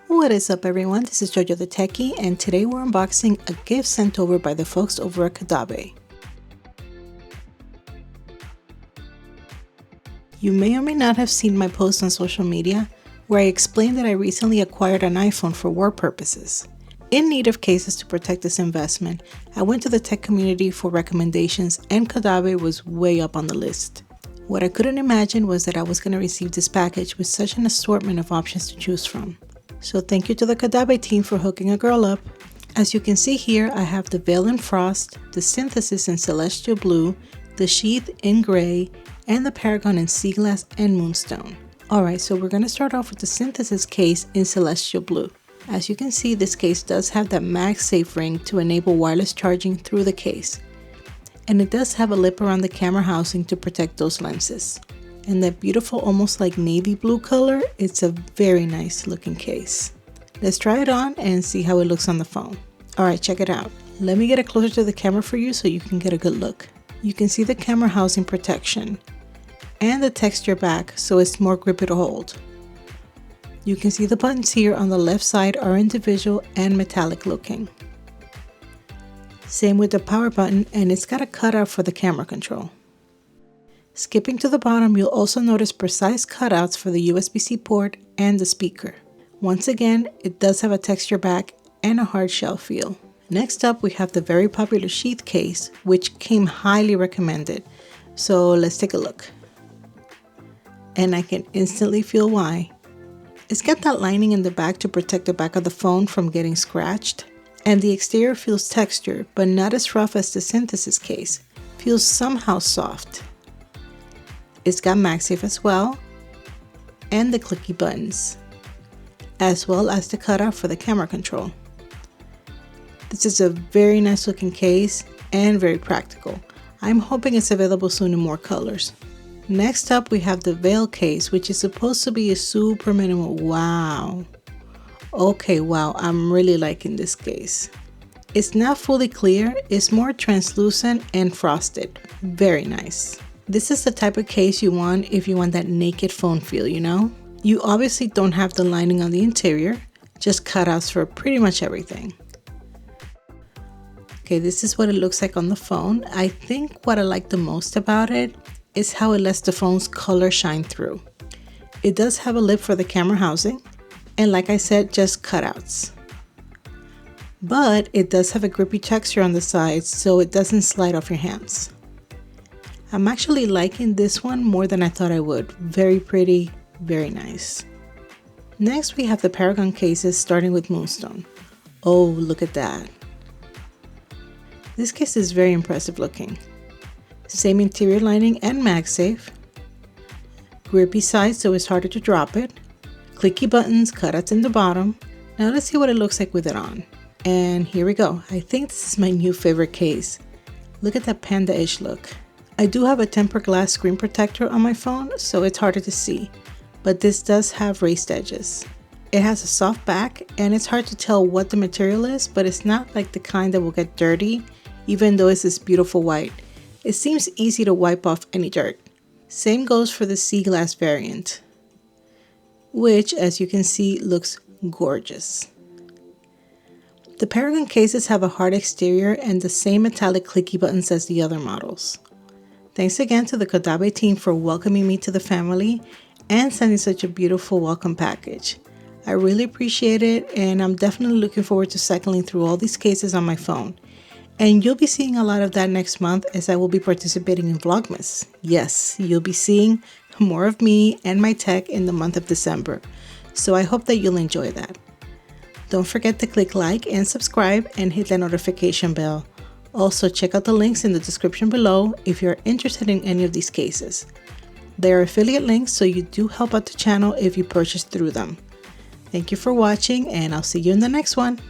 What is up everyone, this is Jojo the Techie, and today we're unboxing a gift sent over by the folks over at Caudabe. You may or may not have seen my post on social media where I explained that I recently acquired an iPhone for work purposes. In need of cases to protect this investment, I went to the tech community for recommendations and Caudabe was way up on the list. What I couldn't imagine was that I was going to receive this package with such an assortment of options to choose from. So thank you to the Caudabe team for hooking a girl up. As you can see here, I have the Veil in Frost, the Synthesis in Celestial Blue, the Sheath in Gray, and the Paragon in Sea Glass and Moonstone. Alright, so we're going to start off with the Synthesis case in Celestial Blue. As you can see, this case does have that MagSafe ring to enable wireless charging through the case. And it does have a lip around the camera housing to protect those lenses. And that beautiful almost like navy blue color, it's a very nice looking case. Let's try it on and see how it looks on the phone. Alright, check it out. Let me get it closer to the camera for you so you can get a good look. You can see the camera housing protection and the texture back so it's more grippy to hold. You can see the buttons here on the left side are individual and metallic looking. Same with the power button, and it's got a cutout for the camera control. Skipping to the bottom, you'll also notice precise cutouts for the USB-C port and the speaker. Once again, it does have a texture back and a hard shell feel. Next up, we have the very popular Sheath case, which came highly recommended. So let's take a look. And I can instantly feel why. It's got that lining in the back to protect the back of the phone from getting scratched. And the exterior feels textured, but not as rough as the Synthesis case. Feels somehow soft. It's got MagSafe as well, and the clicky buttons, as well as the cutout for the camera control. This is a very nice looking case and very practical. I'm hoping it's available soon in more colors. Next up, we have the Veil case, which is supposed to be a super minimal. Wow. Okay, wow, I'm really liking this case. It's not fully clear, it's more translucent and frosted. Very nice. This is the type of case you want if you want that naked phone feel, you know? You obviously don't have the lining on the interior, just cutouts for pretty much everything. Okay, this is what it looks like on the phone. I think what I like the most about it is how it lets the phone's color shine through. It does have a lip for the camera housing, and like I said, just cutouts. But it does have a grippy texture on the sides, so it doesn't slide off your hands. I'm actually liking this one more than I thought I would. Very pretty, very nice. Next, we have the Paragon cases starting with Moonstone. Oh, look at that. This case is very impressive looking. Same interior lining and MagSafe. Grippy side so it's harder to drop it. Clicky buttons, cutouts in the bottom. Now let's see what it looks like with it on. And here we go. I think this is my new favorite case. Look at that panda-ish look. I do have a tempered glass screen protector on my phone, so it's harder to see, but this does have raised edges. It has a soft back, and it's hard to tell what the material is, but it's not like the kind that will get dirty, even though it's this beautiful white. It seems easy to wipe off any dirt. Same goes for the Sea Glass variant, which, as you can see, looks gorgeous. The Paragon cases have a hard exterior and the same metallic clicky buttons as the other models. Thanks again to the Caudabe team for welcoming me to the family and sending such a beautiful welcome package. I really appreciate it, and I'm definitely looking forward to cycling through all these cases on my phone. And you'll be seeing a lot of that next month as I will be participating in Vlogmas. Yes, you'll be seeing more of me and my tech in the month of December. So I hope that you'll enjoy that. Don't forget to click like and subscribe and hit that notification bell. Also, check out the links in the description below if you're interested in any of these cases. They are affiliate links, so you do help out the channel if you purchase through them. Thank you for watching, and I'll see you in the next one.